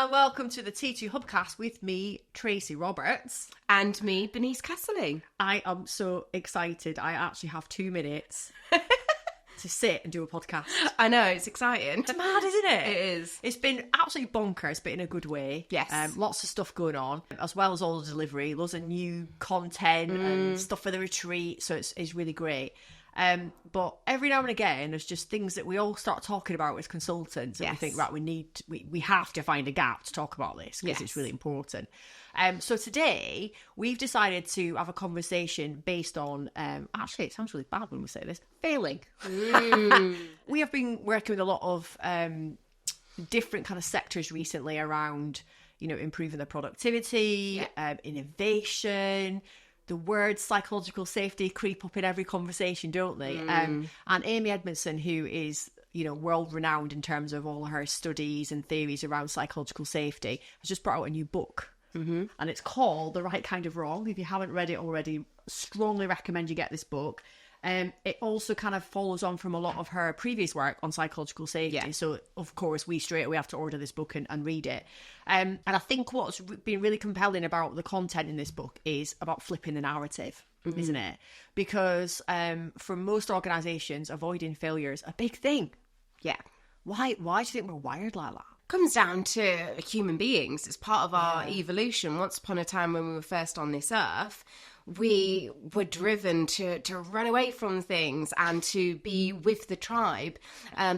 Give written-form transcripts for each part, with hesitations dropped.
and welcome to the T2 Hubcast with me, Tracy Roberts. And me, Bernice Castling. I am so excited. I actually have 2 minutes to sit and do a podcast. I know, it's exciting. It's mad, isn't it? It is. It's been absolutely bonkers, but in a good way. Yes. Lots of stuff going on, as well as all the delivery, loads of new content and stuff for the retreat, so it's really great. But every now and again, there's just things that we all start talking about as consultants, and we think, right, we have to find a gap to talk about this because it's really important. So today we've decided to have a conversation based on, actually it sounds really bad when we say this, failing. We have been working with a lot of different kind of sectors recently around, improving their productivity, innovation. The words psychological safety creep up in every conversation, don't they? And Amy Edmondson, who is, world renowned in terms of all her studies and theories around psychological safety, has just brought out a new book. And it's called The Right Kind of Wrong. If you haven't read it already, strongly recommend you get this book. It also kind of follows on from a lot of her previous work on psychological safety. Yeah. So, of course, we straight away have to order this book and read it. And I think what's been really compelling about the content in this book is about flipping the narrative, isn't it? Because for most organisations, avoiding failure is a big thing. Yeah. Why do you think we're wired like that? Comes down to human beings. It's part of our evolution. Once upon a time when we were first on this earth, we were driven to run away from things and to be with the tribe.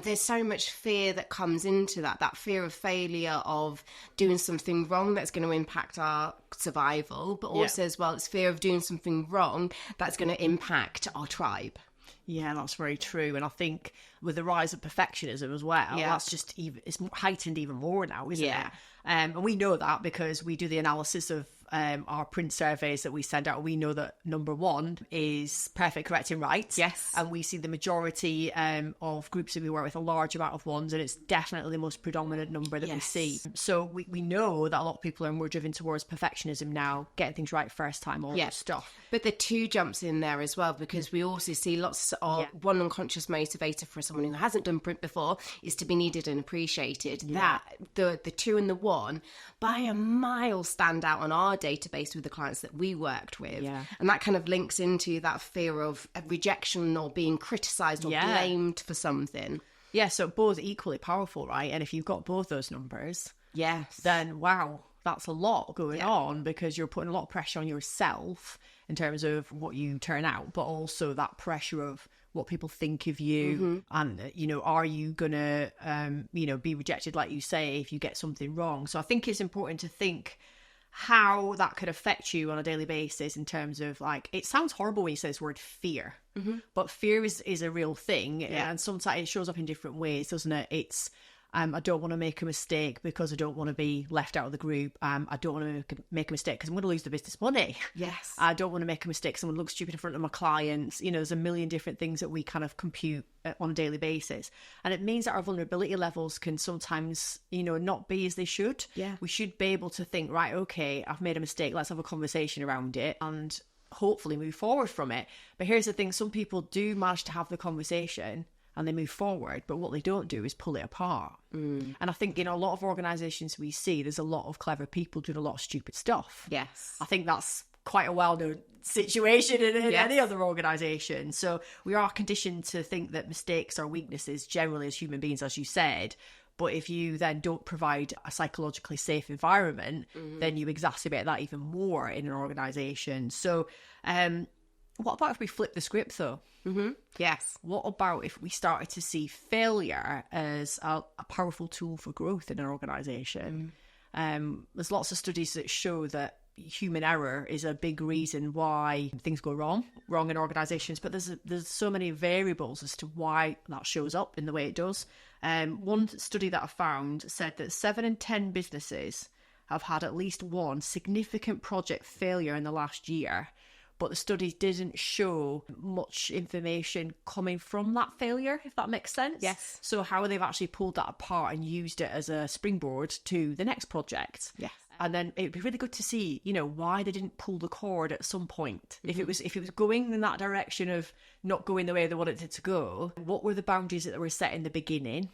There's so much fear that comes into that fear of failure, of doing something wrong that's going to impact our survival, but also as well, it's fear of doing something wrong that's going to impact our tribe. Yeah, that's very true. And I think with the rise of perfectionism as well, that's just it's heightened even more now, isn't it? And we know that because we do the analysis of our print surveys that we send out. We know that number one is perfect correcting right. Yes. And we see the majority of groups that we work with, a large amount of ones, and it's definitely the most predominant number that we see. So we know that a lot of people are more driven towards perfectionism now, getting things right first time, all that stuff. But the two jumps in there as well, because we also see lots of one unconscious motivator for someone who hasn't done print before is to be needed and appreciated. That the two and the one by a mile stand out on our database with the clients that we worked with. And that kind of links into that fear of rejection or being criticised or blamed for something. Yeah, so both equally powerful, right? And if you've got both those numbers, then wow, that's a lot going on, because you're putting a lot of pressure on yourself in terms of what you turn out, but also that pressure of what people think of you. And, are you gonna, be rejected, like you say, if you get something wrong? So I think it's important to think how that could affect you on a daily basis in terms of, like, it sounds horrible when you say this word fear, but fear is a real thing. And sometimes it shows up in different ways, doesn't it? It's I don't want to make a mistake because I don't want to be left out of the group. I don't want to make a mistake because I'm going to lose the business money. Yes. I don't want to make a mistake because someone looks stupid in front of my clients. There's a million different things that we kind of compute on a daily basis. And it means that our vulnerability levels can sometimes, not be as they should. Yeah. We should be able to think, right, okay, I've made a mistake. Let's have a conversation around it and hopefully move forward from it. But here's the thing. Some people do manage to have the conversation and they move forward, but what they don't do is pull it apart. And I think in a lot of organisations we see, there's a lot of clever people doing a lot of stupid stuff. Yes. I think that's quite a well-known situation in any other organisation. So we are conditioned to think that mistakes are weaknesses generally as human beings, as you said. But if you then don't provide a psychologically safe environment, then you exacerbate that even more in an organisation. So what about if we flip the script, though? Yes. What about if we started to see failure as a powerful tool for growth in an organisation? There's lots of studies that show that human error is a big reason why things go wrong in organisations, but there's so many variables as to why that shows up in the way it does. One study that I found said that 7 in 10 businesses have had at least one significant project failure in the last year. But the study didn't show much information coming from that failure, if that makes sense. Yes. So how they've actually pulled that apart and used it as a springboard to the next project. Yes. And then it'd be really good to see, why they didn't pull the cord at some point. If it was going in that direction of not going the way they wanted it to go, what were the boundaries that they were set in the beginning?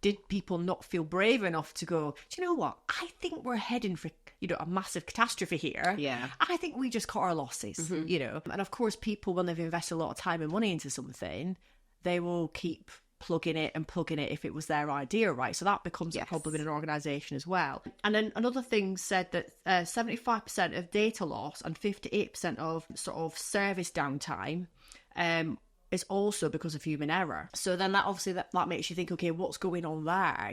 did people not feel brave enough to go, do you know what? I think we're heading for, a massive catastrophe here. Yeah. I think we just cut our losses, And of course, people, when they've invested a lot of time and money into something, they will keep plugging it if it was their idea, right? So that becomes a problem in an organisation as well. And then another thing said that 75% of data loss and 58% of sort of service downtime is also because of human error. So then that obviously that makes you think, okay, what's going on there?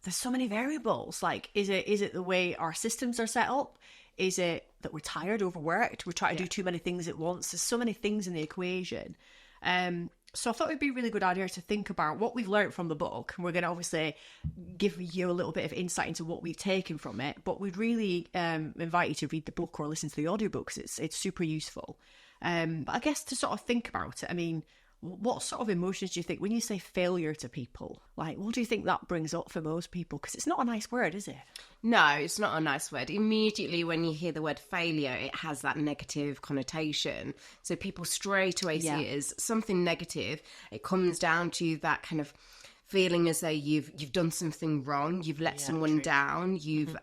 There's so many variables. Like, is it the way our systems are set up? Is it that we're tired, overworked? We're trying to do too many things at once. There's so many things in the equation. So I thought it'd be a really good idea to think about what we've learned from the book. And we're going to obviously give you a little bit of insight into what we've taken from it. But we'd really invite you to read the book or listen to the audiobooks. It's super useful. But I guess to sort of think about it, I mean, what sort of emotions do you think when you say failure to people? Like, what do you think that brings up for most people? Because it's not a nice word, is it? No, it's not a nice word. Immediately when you hear the word failure, it has that negative connotation. So people straight away see it as something negative. It comes down to that kind of feeling as though you've done something wrong, you've let someone down, you've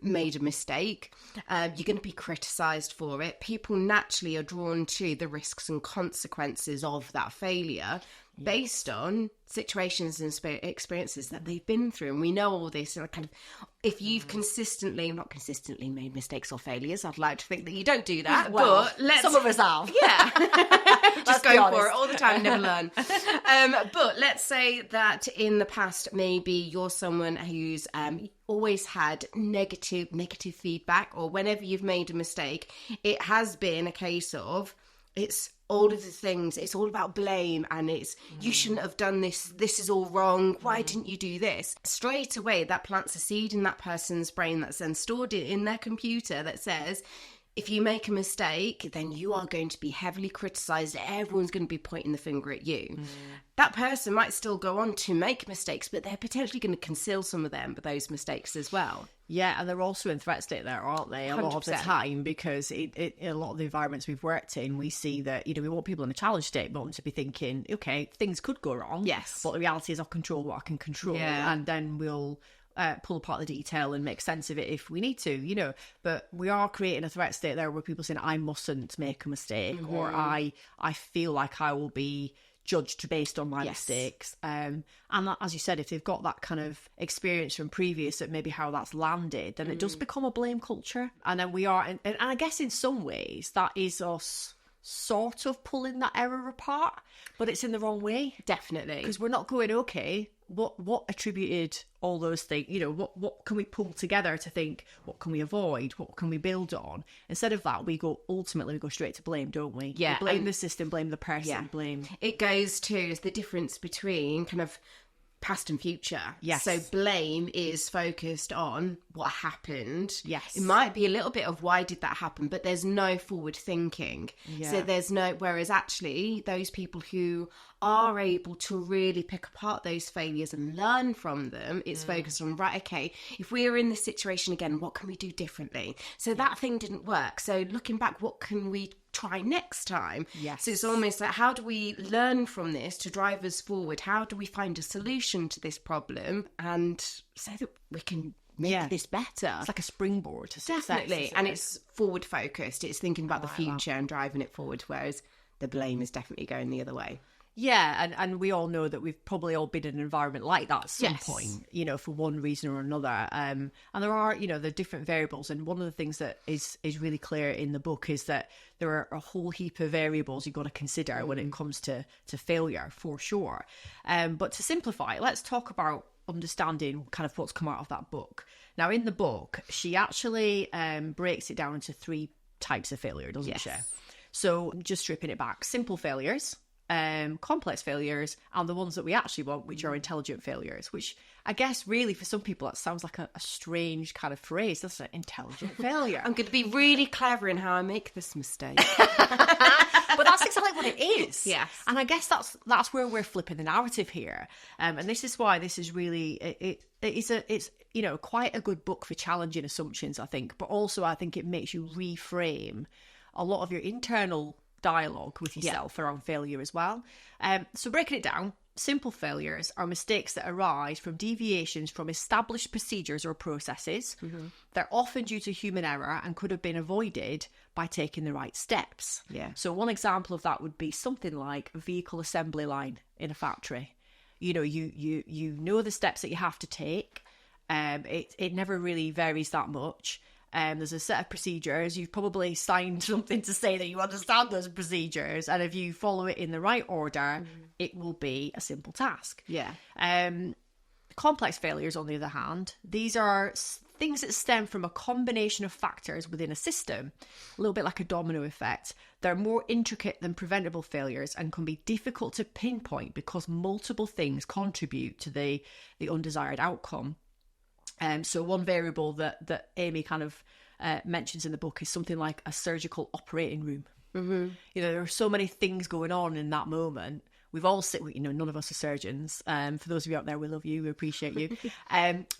made a mistake, you're going to be criticised for it. People naturally are drawn to the risks and consequences of that failure based on situations and experiences that they've been through. And we know all this. And kind of, if you've not consistently made mistakes or failures, I'd like to think that you don't do that. Well, but some of us have. Yeah. Just go for it all the time, never learn. But let's say that in the past, maybe you're someone who's always had negative feedback, or whenever you've made a mistake, it has been a case of it's all of the things, it's all about blame, and it's you shouldn't have done this is all wrong, why didn't you do this? Straight away that plants a seed in that person's brain that's then stored in their computer that says, if you make a mistake, then you are going to be heavily criticised. Everyone's going to be pointing the finger at you. That person might still go on to make mistakes, but they're potentially going to conceal some of them, those mistakes as well. Yeah, and they're also in threat state there, aren't they? A lot of the time, because in a lot of the environments we've worked in, we see that, we want people in a challenge state, we want to be thinking, okay, things could go wrong. Yes. But the reality is I'll control what I can control. Yeah. And then we'll pull apart the detail and make sense of it if we need to, But we are creating a threat state there where people saying, I mustn't make a mistake, or I feel like I will be judged based on my mistakes. And that, as you said, if they've got that kind of experience from previous at maybe how that's landed, then it does become a blame culture. And then we are, and I guess in some ways that is us sort of pulling that error apart, but it's in the wrong way. Definitely. Because we're not going, okay, what attributed all those things, what can we pull together to think, what can we avoid, what can we build on? Instead of that, we go straight to blame, don't we? Yeah. We blame the system, blame the person, blame. It goes to the difference between kind of past and future. Yes. So blame is focused on what happened. Yes. It might be a little bit of why did that happen, but there's no forward thinking. Yeah. So there's no, whereas actually those people who are able to really pick apart those failures and learn from them, it's focused on, right, okay, if we are in this situation again, what can we do differently? So that thing didn't work. So looking back, what can we try next time? Yes. So it's almost like, how do we learn from this to drive us forward? How do we find a solution to this problem, and so that we can make this better? It's like a springboard to success. Definitely. And it's forward focused. It's thinking about the future and driving it forward, whereas the blame is definitely going the other way. Yeah, and we all know that we've probably all been in an environment like that at some point, for one reason or another. And there are, the different variables. And one of the things that is really clear in the book is that there are a whole heap of variables you've got to consider when it comes to failure, for sure. But to simplify, let's talk about understanding kind of what's come out of that book. Now, in the book, she actually breaks it down into 3 types of failure, doesn't she? So just stripping it back, simple failures, complex failures, and the ones that we actually want, which are intelligent failures, which I guess really for some people that sounds like a strange kind of phrase, doesn't it? Intelligent failure. I'm going to be really clever in how I make this mistake. But that's exactly what it is. Yes. And I guess that's where we're flipping the narrative here. And this is why this is really, it's quite a good book for challenging assumptions, I think. But also I think it makes you reframe a lot of your internal dialogue with yourself around failure as well. So breaking it down, simple failures are mistakes that arise from deviations from established procedures or processes. They're often due to human error and could have been avoided by taking the right steps. Yeah. So one example of that would be something like a vehicle assembly line in a factory. You know, you know the steps that you have to take. It never really varies that much. There's a set of procedures. You've probably signed something to say that you understand those procedures, and if you follow it in the right order, it will be a simple task. Yeah. Complex failures, on the other hand, these are things that stem from a combination of factors within a system, a little bit like a domino effect. They're more intricate than preventable failures and can be difficult to pinpoint because multiple things contribute to the undesired outcome. So one variable that Amy kind of mentions in the book is something like a surgical operating room. You know, there are so many things going on in that moment. We've all none of us are surgeons. For those of you out there, we love you, we appreciate you.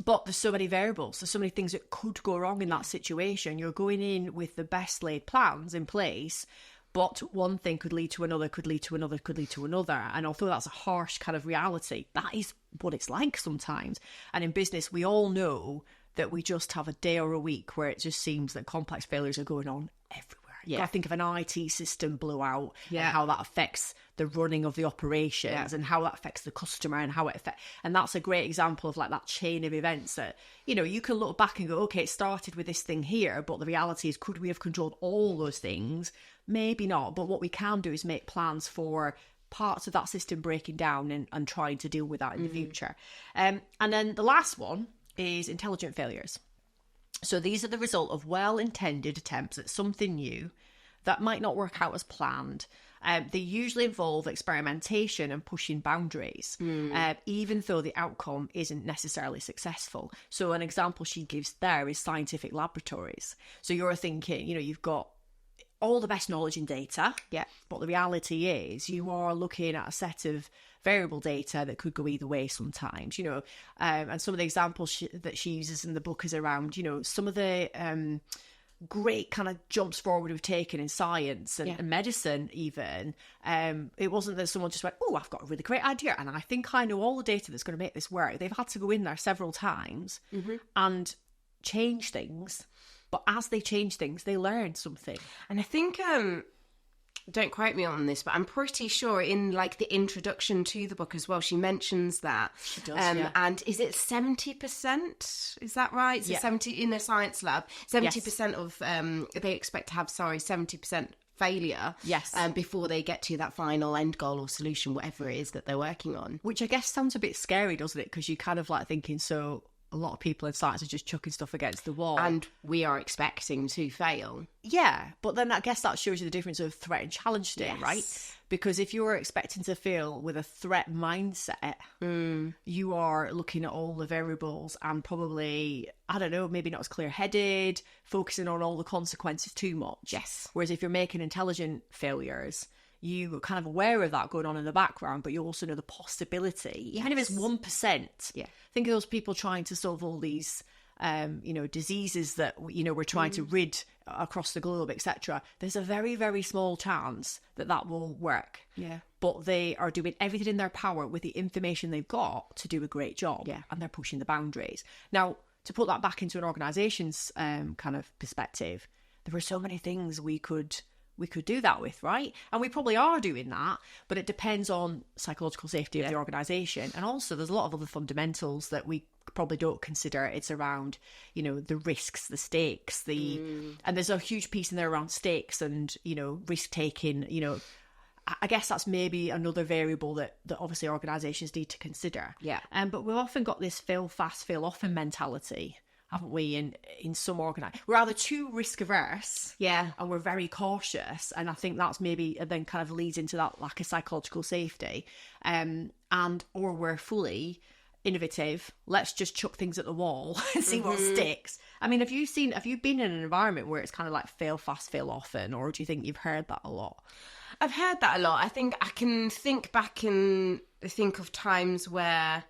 But there's so many variables. There's so many things that could go wrong in that situation. You're going in with the best laid plans in place, but one thing could lead to another, could lead to another, could lead to another. And although that's a harsh kind of reality, that is what it's like sometimes. And in business, we all know that we just have a day or a week where it just seems that complex failures are going on everywhere. Yeah. I think of an IT system blew out and Yeah. how that affects the running of the operations and how that affects the customer and how it affects. And that's a great example of like that chain of events that, you know, you can look back and go, okay, it started with this thing here, but the reality is, could we have controlled all those things? Maybe not. But what we can do is make plans for parts of that system breaking down and trying to deal with that in the future. And then the last one is intelligent failures. So these are the result of well-intended attempts at something new that might not work out as planned. They usually involve experimentation and pushing boundaries, even though the outcome isn't necessarily successful. So an example she gives there is scientific laboratories. So you're thinking, you know, you've got all the best knowledge and data, but the reality is you are looking at a set of variable data that could go either way sometimes, you know. And some of the examples that she uses in the book is around, you know, some of the great kind of jumps forward we've taken in science and medicine even. It wasn't that someone just went, oh, I've got a really great idea and I think I know all the data that's going to make this work. They've had to go in there several times and change things. But as they change things, they learn something. And I think, don't quote me on this, but I'm pretty sure in like the introduction to the book as well, she mentions that. She does, yeah. And is it 70%? Is that right? So 70 in a science lab, 70% of, they expect to have, 70% failure before they get to that final end goal or solution, whatever it is that they're working on. Which I guess sounds a bit scary, doesn't it? Because you kind of like thinking, so a lot of people in science are just chucking stuff against the wall. And we are expecting to fail. Yeah, but then I guess that shows you the difference of threat and challenge state, right? Because if you're expecting to fail with a threat mindset, you are looking at all the variables and probably, I don't know, maybe not as clear-headed, focusing on all the consequences too much. Yes. Whereas if you're making intelligent failures, you're kind of aware of that going on in the background, but you also know the possibility, even if it's 1%. Yeah. Think of those people trying to solve all these, you know, diseases that, you know, we're trying to rid across the globe, etc. There's a very, very small chance that that will work. Yeah. But they are doing everything in their power with the information they've got to do a great job. Yeah. And they're pushing the boundaries. Now, to put that back into an organisation's kind of perspective, there are so many things we could do that with, right? And we probably are doing that, but it depends on psychological safety of the organisation. And also there's a lot of other fundamentals that we probably don't consider. It's around, you know, the risks, the stakes, and there's a huge piece in there around stakes and, you know, risk taking. You know, I guess that's maybe another variable that obviously organisations need to consider. Yeah. But we've often got this fail fast, fail often mentality, haven't we, in some We're either too risk averse, and we're very cautious, and I think that's maybe then kind of leads into that lack of psychological safety, or we're fully innovative. Let's just chuck things at the wall and see what sticks. I mean, have you been in an environment where it's kind of like fail fast, fail often, or do you think you've heard that a lot? I've heard that a lot. I think I can think back and think of times where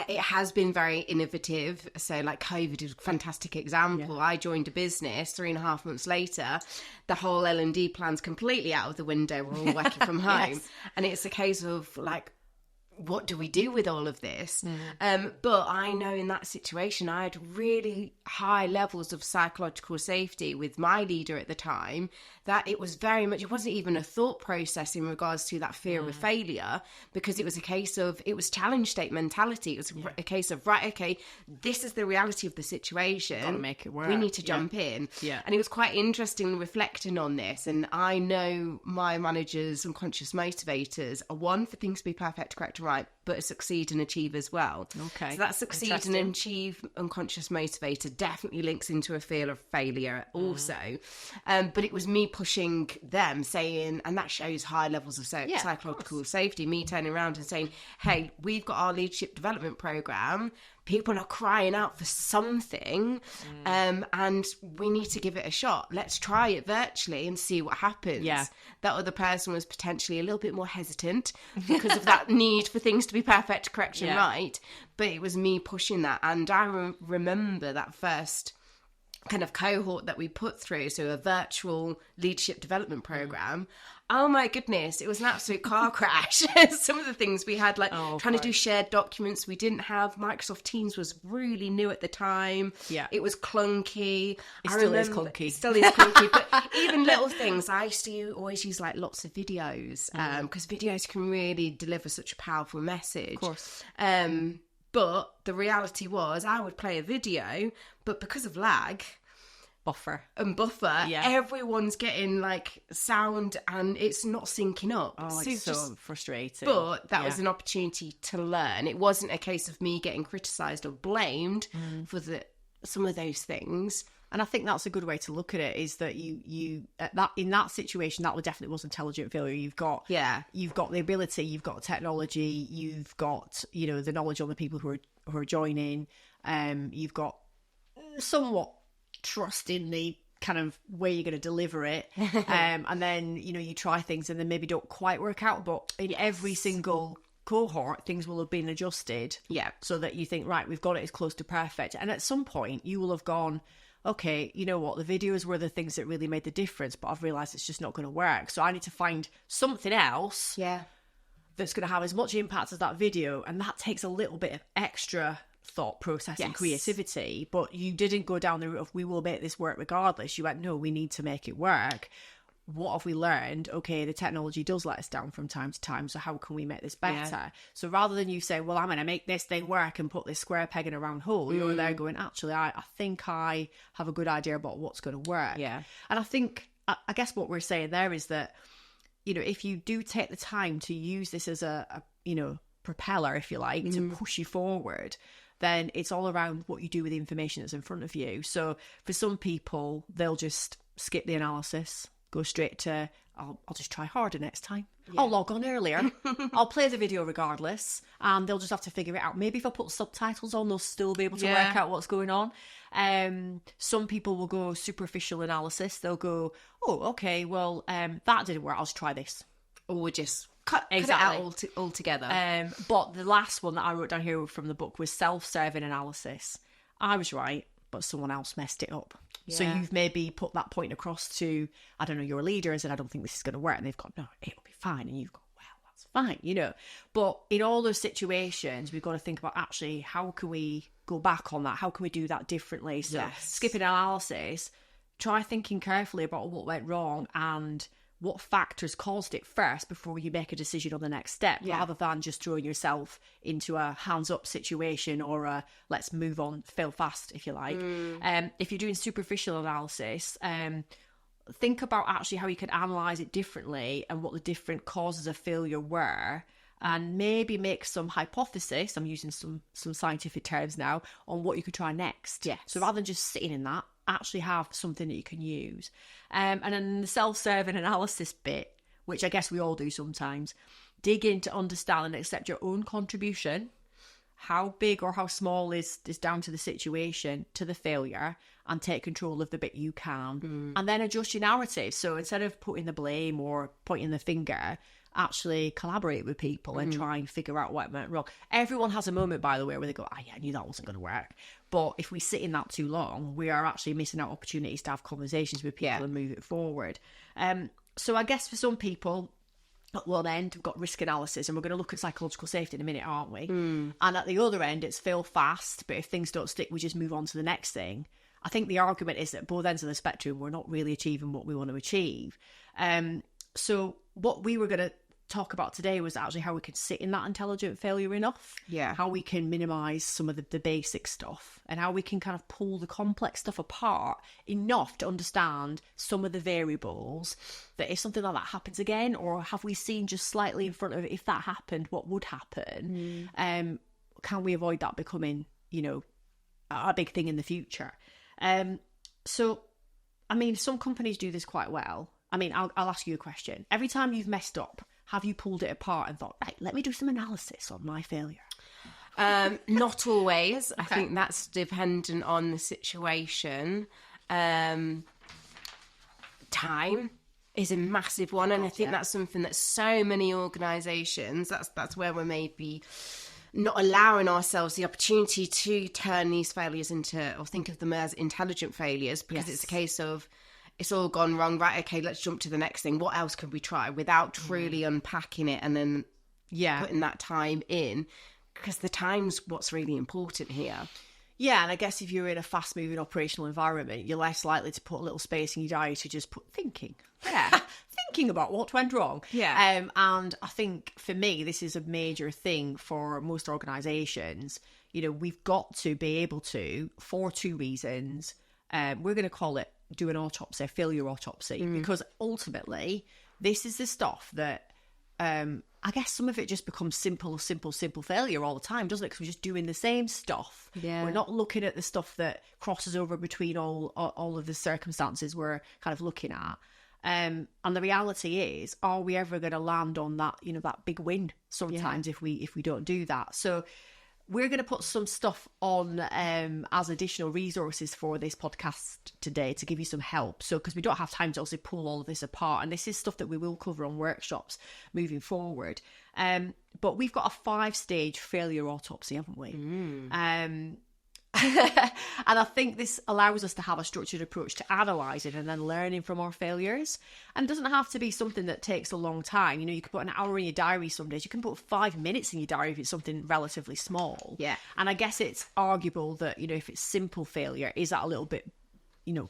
it has been very innovative. So like COVID is a fantastic example. Yeah. I joined a business 3.5 months later. The whole L&D plan's completely out of the window. We're all working from home. And it's a case of like, what do we do with all of this? But I know in that situation, I had really high levels of psychological safety with my leader at the time, that it was very much, it wasn't even a thought process in regards to that fear of failure, because it was a case of, it was challenge state mentality. It was a case of, right, okay, this is the reality of the situation. Gotta make it work. We need to jump in. Yeah. And it was quite interesting reflecting on this. And I know my managers' unconscious motivators are one, for things to be perfect, correct, right, but succeed and achieve as well. Okay. So that succeed and achieve unconscious motivator definitely links into a fear of failure also. But it was me pushing them, saying, and that shows high levels of psychological safety, me turning around and saying, hey, we've got our leadership development program. People are crying out for something, and we need to give it a shot. Let's try it virtually and see what happens. Yeah. That other person was potentially a little bit more hesitant because of that need for things to be perfect, correct, and right. But it was me pushing that. And I remember that first kind of cohort that we put through, so a virtual leadership development program. Oh my goodness, it was an absolute car crash. Some of the things we had, like trying to do shared documents we didn't have. Microsoft Teams was really new at the time. Yeah. It was clunky. It still is clunky. It still is clunky. But even little things, I used to always use like lots of videos, because videos can really deliver such a powerful message. Of course. But the reality was I would play a video, but because of lag Buffer. everyone's getting like sound and it's not syncing up. Oh, it's so frustrating. But that was an opportunity to learn. It wasn't a case of me getting criticised or blamed for some of those things. And I think that's a good way to look at it, is that you that in that situation, that definitely was intelligent failure. You've got the ability, you've got technology, you've got, the knowledge on the people who are joining, you've got somewhat trust in the kind of way you're going to deliver it, and then you try things and then maybe don't quite work out, but in every single cohort things will have been adjusted so that you think, right, we've got it as close to perfect. And at some point you will have gone, okay, you know what, the videos were the things that really made the difference, but I've realised it's just not going to work, so I need to find something else that's going to have as much impact as that video. And that takes a little bit of extra thought process and creativity. But you didn't go down the route of, we will make this work regardless. You went, no, we need to make it work. What have we learned? Okay, the technology does let us down from time to time, so how can we make this better? So rather than you say, well, I'm going to make this thing work and put this square peg in a round hole, you're there going, actually, I think I have a good idea about what's going to work. And I think, I guess what we're saying there is that, if you do take the time to use this as a propeller, if you like, to push you forward, then it's all around what you do with the information that's in front of you. So for some people, they'll just skip the analysis, go straight to, I'll just try harder next time. I'll log on earlier. I'll play the video regardless, and they'll just have to figure it out. Maybe if I put subtitles on, they'll still be able to work out what's going on. Some people will go superficial analysis. They'll go, oh, okay, well, that didn't work. I'll just try this. Or just cut it out altogether. But the last one that I wrote down here from the book was self-serving analysis. I was right, but someone else messed it up. So you've maybe put that point across to, I don't know, your leader and said, I don't think this is going to work. And they've gone, no, it'll be fine. And you've gone, well, that's fine, But in all those situations, we've got to think about, actually, how can we go back on that? How can we do that differently? So skipping analysis, try thinking carefully about what went wrong and what factors caused it first before you make a decision on the next step, rather than just throwing yourself into a hands-up situation or a let's move on, fail fast, if you like. If you're doing superficial analysis, think about actually how you can analyse it differently and what the different causes of failure were, and maybe make some hypothesis, I'm using some scientific terms now, on what you could try next. So rather than just sitting in that, actually have something that you can use. And then the self-serving analysis bit, which I guess we all do sometimes, dig in to understand and accept your own contribution. How big or how small is down to the situation, to the failure, and take control of the bit you can. And then adjust your narrative. So instead of putting the blame or pointing the finger, actually collaborate with people and try and figure out what went wrong. Everyone has a moment, by the way, where they go, I knew that wasn't going to work. But if we sit in that too long, we are actually missing out opportunities to have conversations with people and move it forward. So I guess for some people, At one end, we've got risk analysis, and we're going to look at psychological safety in a minute, aren't we? And at the other end, it's fail fast, but if things don't stick, we just move on to the next thing. I think the argument is that both ends of the spectrum, we're not really achieving what we want to achieve. So what we were going to talk about today was actually how we can sit in that intelligent failure enough. Yeah. How we can minimize some of the basic stuff, and how we can kind of pull the complex stuff apart enough to understand some of the variables, that if something like that happens again, or have we seen just slightly in front of it, if that happened, what would happen? Can we avoid that becoming, a big thing in the future? So, I mean, some companies do this quite well. I mean, I'll ask you a question. Every time you've messed up, have you pulled it apart and thought, right, let me do some analysis on my failure? Not always. Okay. I think that's dependent on the situation. Time is a massive one, and I think that's something that so many organisations, that's where we're maybe not allowing ourselves the opportunity to turn these failures into, or think of them as intelligent failures, because it's a case of, it's all gone wrong, right, okay, let's jump to the next thing. What else could we try, without truly unpacking it and then putting that time in, because the time's what's really important here. Yeah, and I guess if you're in a fast-moving operational environment, you're less likely to put a little space in your diary to just put thinking. Yeah. Thinking about what went wrong. Yeah. And I think, for me, this is a major thing for most organisations. We've got to be able to, for two reasons, we're going to call it do an autopsy, a failure autopsy, because ultimately this is the stuff that I guess some of it just becomes simple failure all the time, doesn't it? Because we're just doing the same stuff. Yeah. We're not looking at the stuff that crosses over between all of the circumstances we're kind of looking at. And the reality is, are we ever going to land on that, that big win sometimes if we don't do that? So we're going to put some stuff on as additional resources for this podcast today to give you some help. So, because we don't have time to also pull all of this apart, and this is stuff that we will cover on workshops moving forward. But we've got a 5-stage failure autopsy, haven't we? And I think this allows us to have a structured approach to analysing and then learning from our failures. And it doesn't have to be something that takes a long time. You can put an hour in your diary some days. You can put 5 minutes in your diary if it's something relatively small. Yeah. And I guess it's arguable that, if it's simple failure, is that a little bit,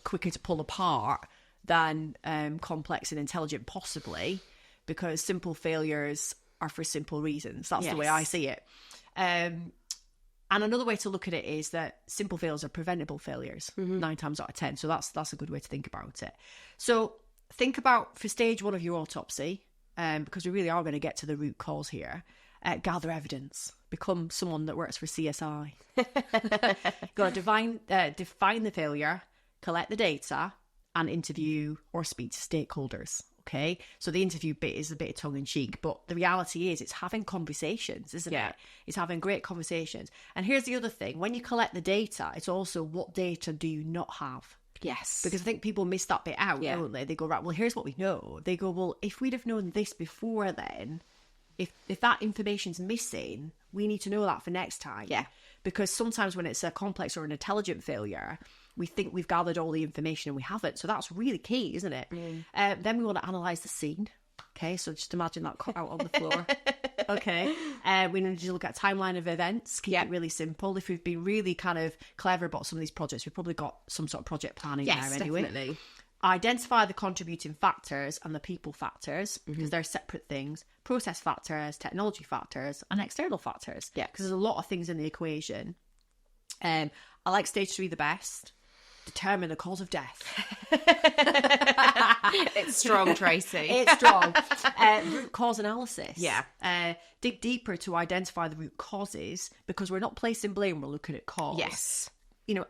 quicker to pull apart than complex and intelligent, possibly, because simple failures are for simple reasons. That's the way I see it. And another way to look at it is that simple failures are preventable failures, 9 times out of 10. So that's a good way to think about it. So think about, for stage 1 of your autopsy, because we really are going to get to the root cause here, gather evidence. Become someone that works for CSI. Got to define the failure, collect the data, and interview or speak to stakeholders. Okay, so the interview bit is a bit of tongue-in-cheek, but the reality is it's having conversations, isn't it? It's having great conversations. And here's the other thing. When you collect the data, it's also what data do you not have? Yes. Because I think people miss that bit out, don't they? They go, right, well, here's what we know. They go, well, if we'd have known this before then, if that information's missing, we need to know that for next time. Yeah. Because sometimes when it's a complex or an intelligent failure, we think we've gathered all the information and we haven't. So that's really key, isn't it? Then we want to analyse the scene. Okay, so just imagine that cut out on the floor. Okay. We need to look at a timeline of events. Keep it really simple. If we've been really kind of clever about some of these projects, we've probably got some sort of project planning there anyway. Definitely. Identify the contributing factors and the people factors, because they're separate things. Process factors, technology factors, and external factors. Yeah. Because there's a lot of things in the equation. I like stage 3 the best. Determine the cause of death. It's strong, Tracy. It's strong. Root cause analysis. Yeah. Dig deeper to identify the root causes, because we're not placing blame, we're looking at cause. Yes.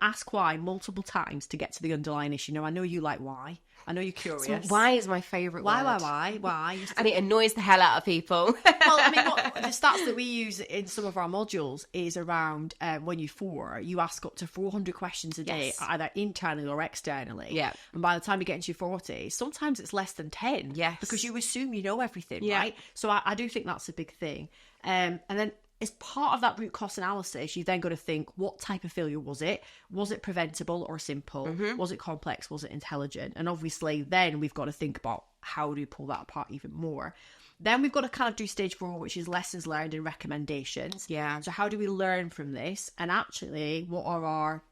Ask why multiple times to get to the underlying issue. I know you like why. I know you're curious. So why is my favourite word. Why? And it annoys the hell out of people. Well, I mean, the stats that we use in some of our modules is around when you're 4, you ask up to 400 questions a day, either internally or externally. Yeah. And by the time you get into your 40s, sometimes it's less than 10. Yes. Because you assume you know everything, right? So I do think that's a big thing. And then as part of that root cause analysis, you then got to think, what type of failure was it? Was it preventable or simple? Was it complex? Was it intelligent? And obviously then we've got to think about how do you pull that apart even more. Then we've got to kind of do stage 4, which is lessons learned and recommendations. Yeah. So how do we learn from this? And actually, what are our,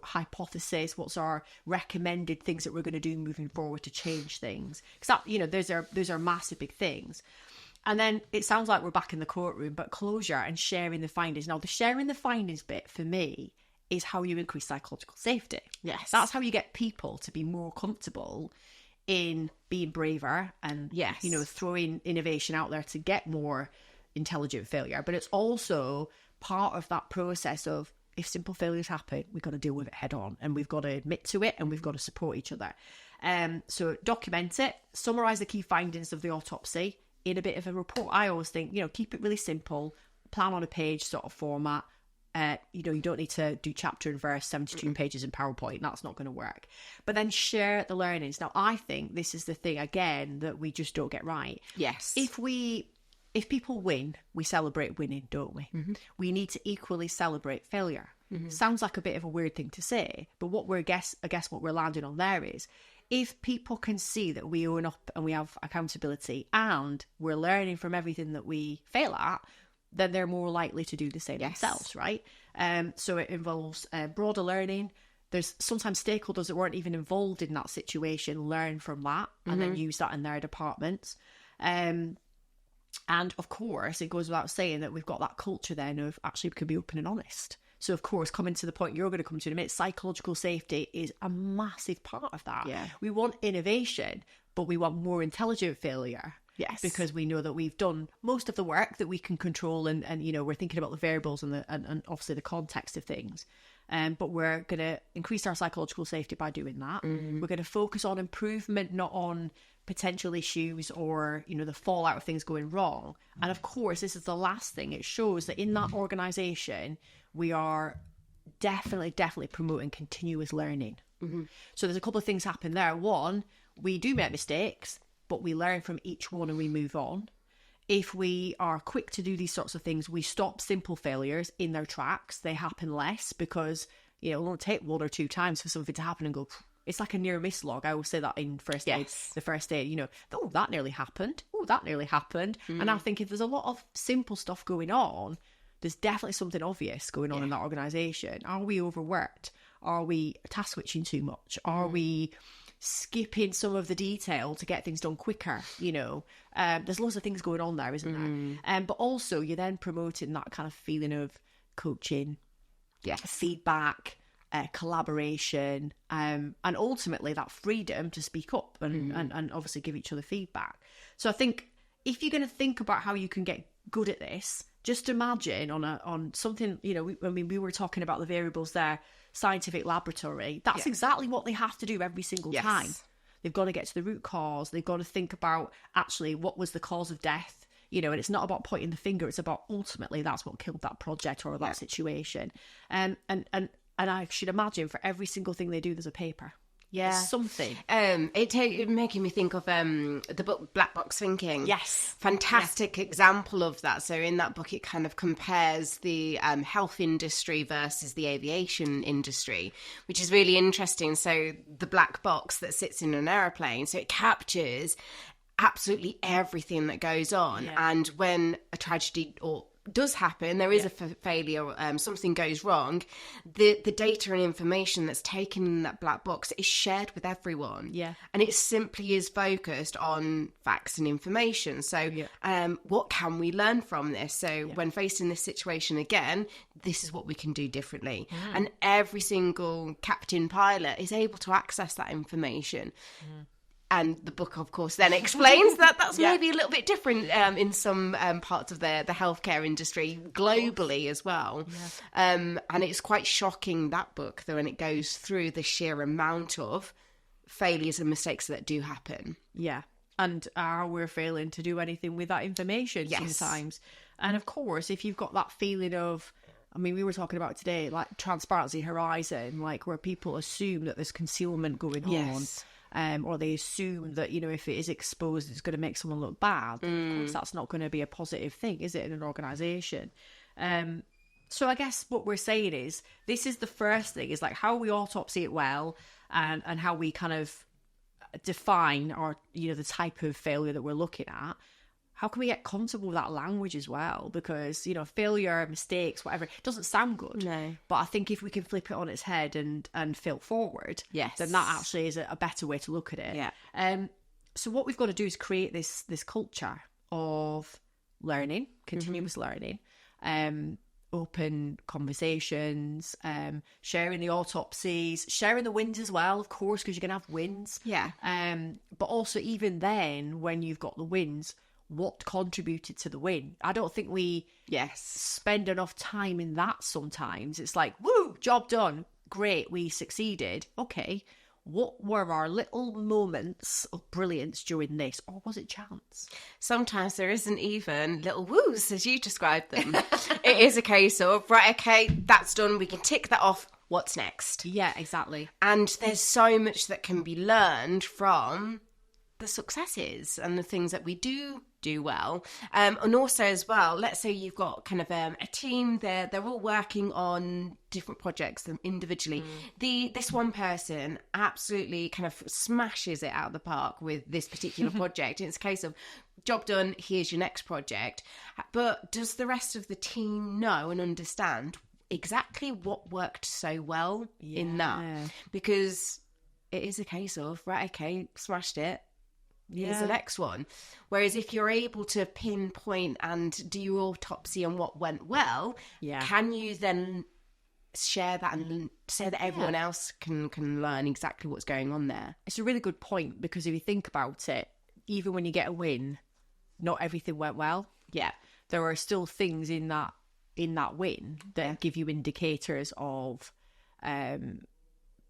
hypothesis? What's our recommended things that we're going to do moving forward to change things? Because those are massive big things. And then it sounds like we're back in the courtroom, but closure and sharing the findings. Now, the sharing the findings bit for me is how you increase psychological safety. Yes. That's how you get people to be more comfortable in being braver and, throwing innovation out there to get more intelligent failure. But it's also part of that process of, if simple failures happen, we've got to deal with it head on, and we've got to admit to it, and we've got to support each other. So document it, summarize the key findings of the autopsy in a bit of a report. I always think, keep it really simple, plan on a page sort of format. You don't need to do chapter and verse, 72 pages in PowerPoint. That's not going to work. But then share the learnings. Now, I think this is the thing, again, that we just don't get right. Yes. If people win, we celebrate winning, don't we? Mm-hmm. We need to equally celebrate failure. Mm-hmm. Sounds like a bit of a weird thing to say, but what I guess what we're landing on there is, if people can see that we own up and we have accountability and we're learning from everything that we fail at, then they're more likely to do the same themselves, right? So it involves broader learning. There's sometimes stakeholders that weren't even involved in that situation learn from that and then use that in their departments. And of course, it goes without saying that we've got that culture then of actually we can be open and honest. So of course, coming to the point you're going to come to in a minute, psychological safety is a massive part of that. Yeah. We want innovation, but we want more intelligent failure. Yes. Because we know that we've done most of the work that we can control, and we're thinking about the variables and obviously the context of things. But we're going to increase our psychological safety by doing that. Mm-hmm. We're going to focus on improvement, not on potential issues or, the fallout of things going wrong. And of course, this is the last thing. It shows that in that organisation, we are definitely promoting continuous learning. Mm-hmm. So there's a couple of things happen there. One, we do make mistakes, but we learn from each one and we move on. If we are quick to do these sorts of things, we stop simple failures in their tracks. They happen less because, it'll only take one or two times for something to happen and go, it's like a near miss log. I always say that in first aid, the first aid, oh, that nearly happened. Oh, that nearly happened. Mm. And I think if there's a lot of simple stuff going on, there's definitely something obvious going on in that organisation. Are we overworked? Are we task switching too much? Are we skipping some of the detail to get things done quicker? There's lots of things going on there, isn't there? But also you're then promoting that kind of feeling of coaching, feedback, collaboration, and ultimately that freedom to speak up and obviously give each other feedback. So I think if you're going to think about how you can get good at this, just imagine on something, we were talking about the variables there, scientific laboratory, that's exactly what they have to do every single time. They've got to get to the root cause. They've got to think about actually what was the cause of death, and it's not about pointing the finger. It's about ultimately that's what killed that project or that situation. And I should imagine for every single thing they do, there's a paper. Yeah, there's something. It making me think of the book Black Box Thinking. Yes, fantastic example of that. So in that book, it kind of compares the health industry versus the aviation industry, which is really interesting. So the black box that sits in an aeroplane, so it captures absolutely everything that goes on, and when a tragedy or does happen, there is a failure, something goes wrong, the data and information that's taken in that black box is shared with everyone, and it simply is focused on facts and information. So what can we learn from this? So when facing this situation again, this is what we can do differently. And every single captain pilot is able to access that information. And the book, of course, then explains that that's maybe a little bit different in some parts of the healthcare industry globally as well. And it's quite shocking, that book, though, when it goes through the sheer amount of failures and mistakes that do happen. Yeah. And how we're failing to do anything with that information sometimes. And of course, if you've got that feeling of, we were talking about today, like transparency horizon, like where people assume that there's concealment going on. Or they assume that, if it is exposed, it's going to make someone look bad. Of course, that's not going to be a positive thing, is it, in an organisation? So I guess what we're saying is, this is the first thing, is like how we autopsy it well, and how we kind of define our, the type of failure that we're looking at, how can we get comfortable with that language as well? Because, failure, mistakes, whatever, it doesn't sound good. No. But I think if we can flip it on its head and fail forward, yes, then that actually is a better way to look at it. Yeah. So what we've got to do is create this culture of learning, continuous learning, open conversations, sharing the autopsies, sharing the wins as well, of course, because you're going to have wins. Yeah. But also even then, when you've got the wins, what contributed to the win? I don't think we spend enough time in that sometimes. It's like, woo, job done. Great, we succeeded. Okay, what were our little moments of brilliance during this? Or was it chance? Sometimes there isn't even little woos, as you described them. It is a case of, right, okay, that's done. We can tick that off. What's next? Yeah, exactly. And there's so much that can be learned from the successes and the things that we do well, and also as well, let's say you've got kind of a team they're all working on different projects individually. This one person absolutely kind of smashes it out of the park with this particular project. It's a case of job done, here's your next project. But does the rest of the team know and understand exactly what worked so well in that? Because it is a case of, right, okay, smashed it, here's the next one. Whereas if you're able to pinpoint and do your autopsy on what went well, can you then share that and say that everyone else can learn exactly what's going on there? It's a really good point, because if you think about it, even when you get a win, not everything went well. Yeah. There are still things in that win that give you indicators of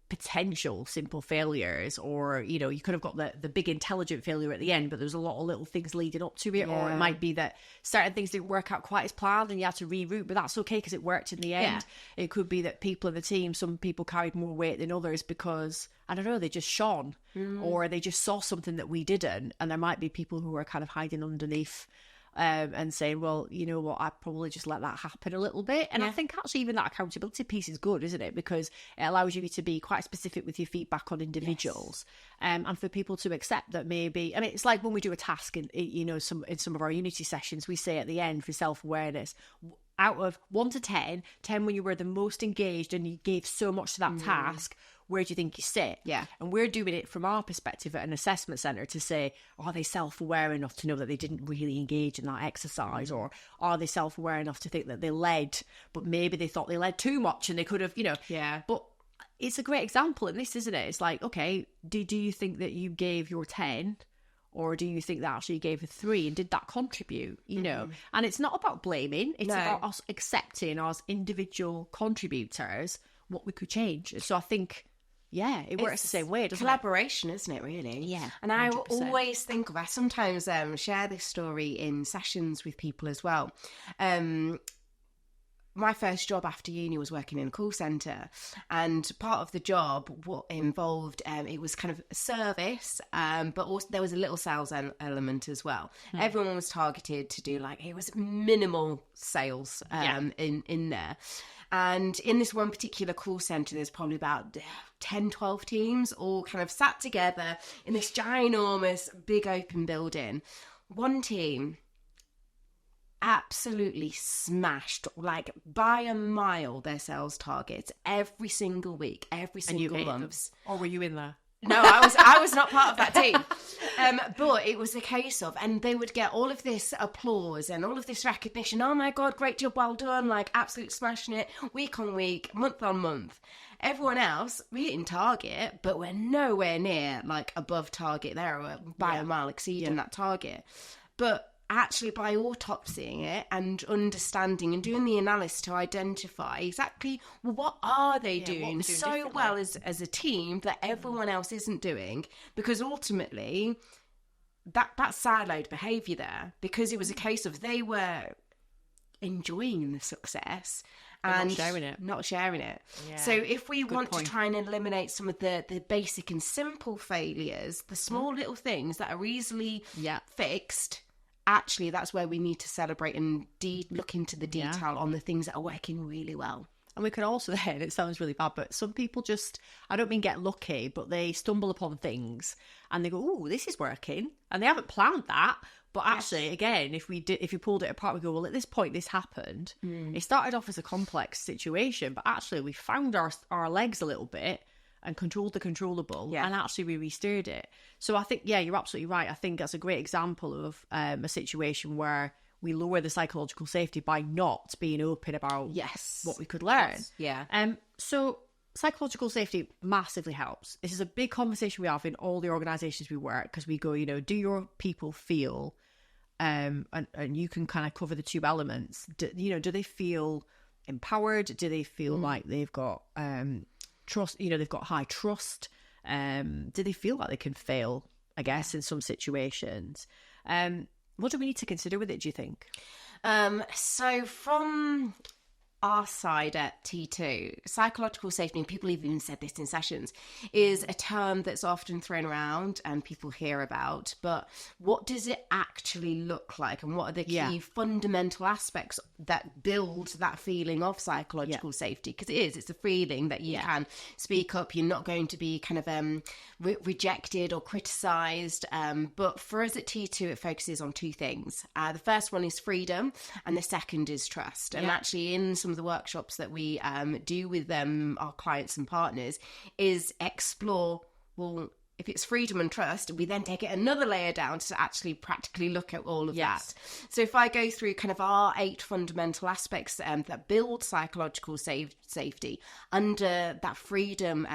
potential simple failures, or you could have got the big intelligent failure at the end, but there's a lot of little things leading up to it. Or it might be that certain things didn't work out quite as planned and you had to reroute, but that's okay because it worked in the end. It could be that people in the team, some people carried more weight than others because, I don't know, they just shone, or they just saw something that we didn't. And there might be people who are kind of hiding underneath and saying, well, you know what, I probably just let that happen a little bit. And I think actually even that accountability piece is good, isn't it? Because it allows you to be quite specific with your feedback on individuals, and for people to accept that maybe, I mean, it's like when we do a task in some of our Unity sessions, we say at the end for self-awareness, out of 1 to 10 when you were the most engaged and you gave so much to that task, where do you think you sit? Yeah. And we're doing it from our perspective at an assessment centre to say, are they self-aware enough to know that they didn't really engage in that exercise? Or are they self-aware enough to think that they led, but maybe they thought they led too much and they could have, But it's a great example in this, isn't it? It's like, okay, do you think that you gave your 10? Or do you think that actually you gave a 3, and did that contribute? And it's not about blaming. It's about us accepting as individual contributors what we could change. So I think, it works the same way, doesn't collaboration, isn't it, really? Yeah. And 100%. I always think of, I sometimes share this story in sessions with people as well. My first job after uni was working in a call centre, and part of the job what involved it was kind of a service, but also there was a little sales element as well. Everyone was targeted to do it was minimal sales in there. And in this one particular call centre, there's probably about 10, 12 teams all kind of sat together in this ginormous big open building. One team absolutely smashed, by a mile, their sales targets every single week, every single month. Or were you in there? No, I was not part of that team. But it was a case of, and they would get all of this applause and all of this recognition. Oh my God, great job, well done, absolutely smashing it, week on week, month on month. Everyone else, we're hitting target, but we're nowhere near above target there, or by a mile exceeding that target. But actually, by autopsying it and understanding and doing the analysis to identify exactly what are they doing so well as a team that everyone else isn't doing, because ultimately that siloed behaviour there, because it was a case of they were enjoying the success and not sharing it. Yeah. So if we want to try and eliminate some of the basic and simple failures, the small little things that are easily fixed, actually that's where we need to celebrate and look into the detail on the things that are working really well. And we can also then, it sounds really bad, but some people just, I don't mean get lucky, but they stumble upon things and they go, oh, this is working. And they haven't planned that. But actually, again, if you pulled it apart, we go, well, at this point, this happened. It started off as a complex situation, but actually we found our legs a little bit and controlled the controllable, and actually we restirred it. So I think, you're absolutely right. I think that's a great example of a situation where we lower the psychological safety by not being open about what we could learn. So psychological safety massively helps. This is a big conversation we have in all the organisations we work, because we go, do your people feel, and you can kind of cover the two elements. Do they feel empowered? Do they feel like they've got trust? They've got high trust. Do they feel like they can fail, I guess, in some situations? What do we need to consider with it, do you think? So from our side at T2, psychological safety, and people have even said this in sessions, is a term that's often thrown around and people hear about. But what does it actually look like? And what are the key fundamental aspects that build that feeling of psychological safety? Because it's a feeling that you can speak up. You're not going to be kind of rejected or criticised. But for us at T2, it focuses on two things. The first one is freedom, and the second is trust. And actually in some of the workshops that we do with our clients and partners is explore, well, if it's freedom and trust, we then take it another layer down to actually practically look at all of that. So if I go through kind of our 8 fundamental aspects that build psychological safety, under that freedom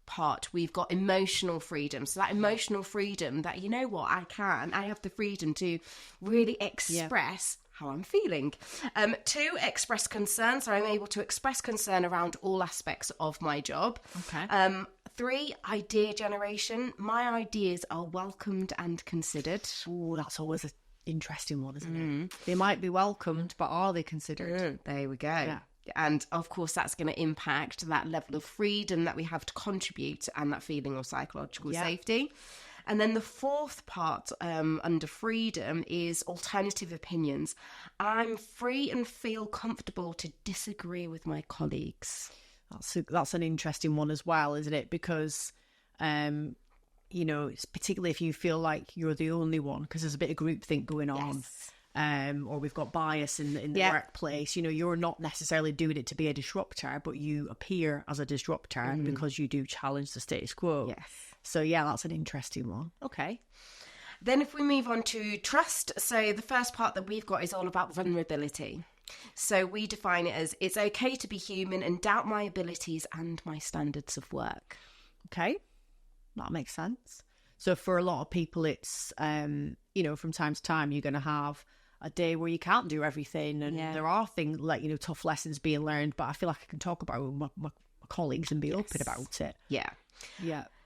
part, we've got emotional freedom. So that emotional freedom that, I have the freedom to really express how I'm feeling. 2, express concern. So I'm able to express concern around all aspects of my job. 3, idea generation. My ideas are welcomed and considered. Oh, that's always an interesting one, isn't it? They might be welcomed, but are they considered? There we go. And of course, that's going to impact that level of freedom that we have to contribute and that feeling of psychological safety. And then the 4th part under freedom is alternative opinions. I'm free and feel comfortable to disagree with my colleagues. That's an interesting one as well, isn't it? Because, it's particularly if you feel like you're the only one, because there's a bit of groupthink going on. Or we've got bias in the workplace. You're not necessarily doing it to be a disruptor, but you appear as a disruptor because you do challenge the status quo. So that's an interesting one. Okay. Then if we move on to trust, so the first part that we've got is all about vulnerability. So we define it as, it's okay to be human and doubt my abilities and my standards of work. Okay, that makes sense. So for a lot of people, it's, from time to time, you're going to have a day where you can't do everything, and there are things like, tough lessons being learned, but I feel like I can talk about it with my colleagues and be open about it.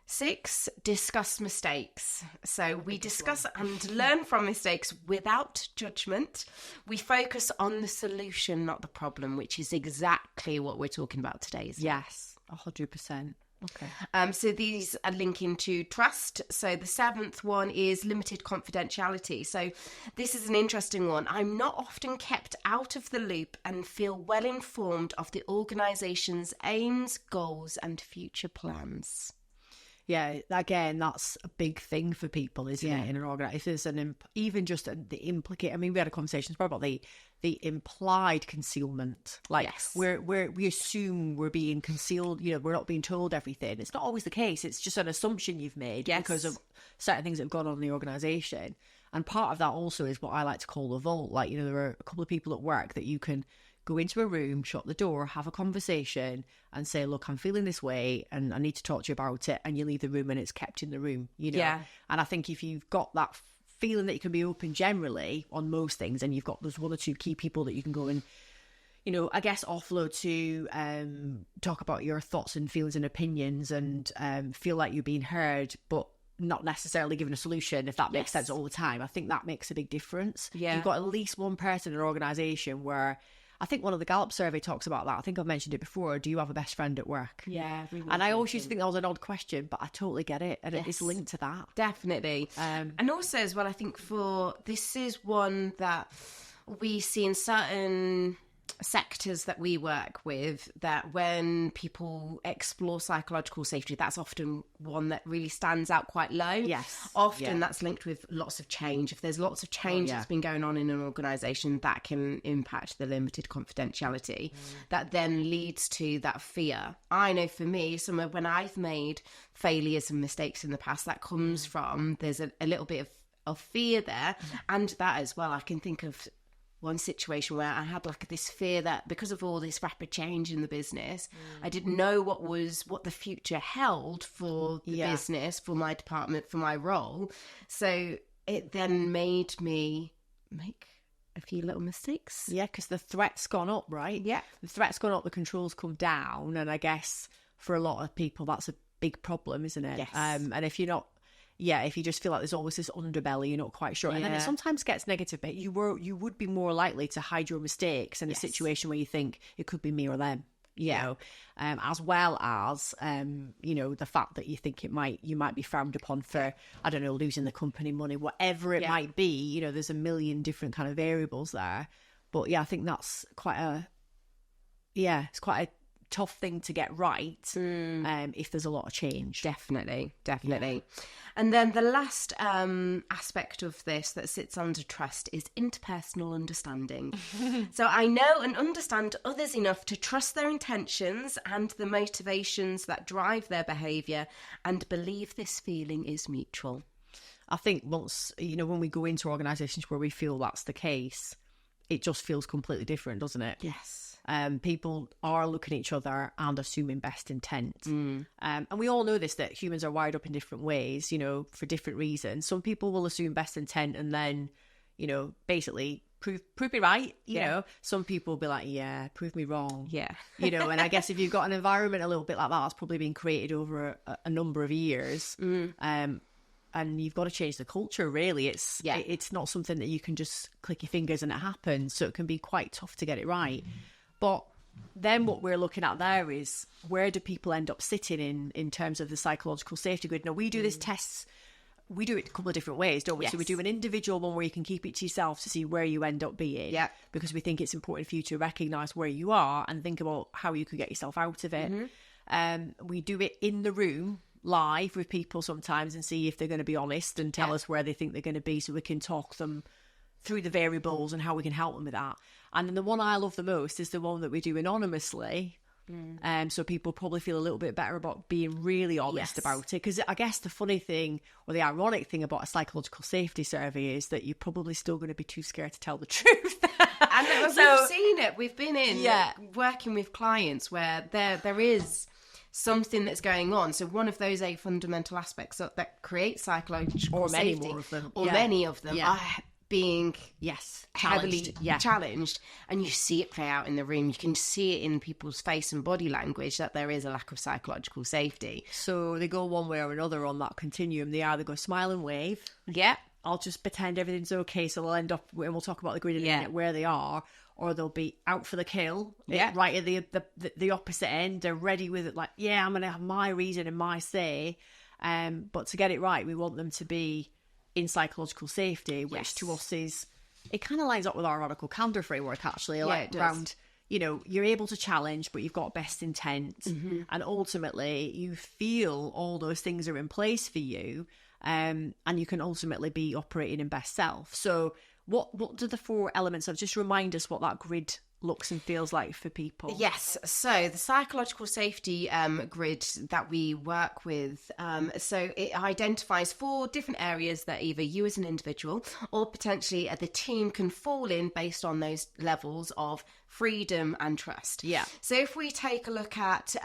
6, discuss mistakes. So we discuss and learn from mistakes without judgment. We focus on the solution, not the problem, which is exactly what we're talking about today. Yes, 100%. Okay. So these are linking to trust. So the 7th one is limited confidentiality. So this is an interesting one. I'm not often kept out of the loop and feel well informed of the organisation's aims, goals and future plans. Yeah, again, that's a big thing for people, isn't it? In an organisation, if there's even just the implicate. I mean, we had a conversation about the implied concealment. Like we assume we're being concealed. We're not being told everything. It's not always the case. It's just an assumption you've made because of certain things that have gone on in the organisation. And part of that also is what I like to call the vault. Like, there are a couple of people at work that you can go into a room, shut the door, have a conversation and say, look, I'm feeling this way and I need to talk to you about it. And you leave the room and it's kept in the room, And I think if you've got that feeling that you can be open generally on most things, and there's 1 or 2 key people that you can go and, I guess offload to talk about your thoughts and feelings and opinions and feel like you're being heard, but not necessarily given a solution, if that makes sense all the time. I think that makes a big difference. You've got at least one person in an organisation where, I think one of the Gallup survey talks about that. I think I've mentioned it before. Do you have a best friend at work? And I always used to think that was an odd question, but I totally get it. And it's linked to that. Definitely. And also as well, I think this is one that we see in certain sectors that we work with, that when people explore psychological safety, that's often one that really stands out quite low. Yes. Often that's linked with lots of change. If there's lots of change that's been going on in an organisation, that can impact the limited confidentiality. That then leads to that fear. I know for me, when I've made failures and mistakes in the past, that comes from, there's a little bit of fear there. And that as well, I can think of one situation where I had like this fear that because of all this rapid change in the business, I didn't know what the future held for the business, for my department, for my role. So it then made me make a few little mistakes. Yeah, because the threat's gone up, right? Yeah. The threat's gone up, the controls come down, and I guess for a lot of people that's a big problem, isn't it? Yes. And if you're not, if you just feel like there's always this underbelly, you're not quite sure. And then it sometimes gets negative, but you would be more likely to hide your mistakes in a situation where you think it could be me or them, you know, as well as, the fact that you think you might be frowned upon for, I don't know, losing the company money, whatever it might be. There's a million different kind of variables there. But I think that's it's quite a tough thing to get right if there's a lot of change. Definitely. And then the last aspect of this that sits under trust is interpersonal understanding. So I know and understand others enough to trust their intentions and the motivations that drive their behaviour, and believe this feeling is mutual. I think once, when we go into organisations where we feel that's the case, it just feels completely different, doesn't it? Yes. People are looking at each other and assuming best intent. And we all know this, that humans are wired up in different ways, for different reasons. Some people will assume best intent and then, basically prove me right. You know, some people will be like, prove me wrong. Yeah. And I guess if you've got an environment a little bit like that, that's probably been created over a number of years. And you've got to change the culture, really. It's not something that you can just click your fingers and it happens. So it can be quite tough to get it right. But then what we're looking at there is, where do people end up sitting in terms of the psychological safety grid? Now, we do this tests, we do it a couple of different ways, don't we? Yes. So we do an individual one where you can keep it to yourself to see where you end up being. Yeah. Because we think it's important for you to recognise where you are and think about how you could get yourself out of it. We do it in the room, live with people sometimes, and see if they're going to be honest and tell us where they think they're going to be, so we can talk them through the variables and how we can help them with that. And then the one I love the most is the one that we do anonymously. So people probably feel a little bit better about being really honest about it. Because I guess the funny thing, or the ironic thing about a psychological safety survey, is that you're probably still going to be too scared to tell the truth. And we've seen it. We've been working with clients where there is something that's going on. So one of those 8 fundamental aspects that create psychological safety, many of them are being heavily challenged, and you see it play out in the room. You can see it in people's face and body language that there is a lack of psychological safety. So they go one way or another on that continuum. They either go smile and wave, I'll just pretend everything's okay, so they'll end up, and we'll talk about the grid in a minute, where they are, or they'll be out for the kill, right at the opposite end. They're ready with it, like, I'm gonna have my reason and my say. But to get it right, we want them to be in psychological safety, which to us is, it kind of lines up with our radical candor framework, actually. Like, around, you're able to challenge, but you've got best intent, and ultimately you feel all those things are in place for you, and you can ultimately be operating in best self. So what do the 4 elements of, just remind us what that grid looks and feels like for people? Yes, so the psychological safety grid that we work with, so it identifies 4 different areas that either you as an individual or potentially the team can fall in based on those levels of freedom and trust. So if we take a look at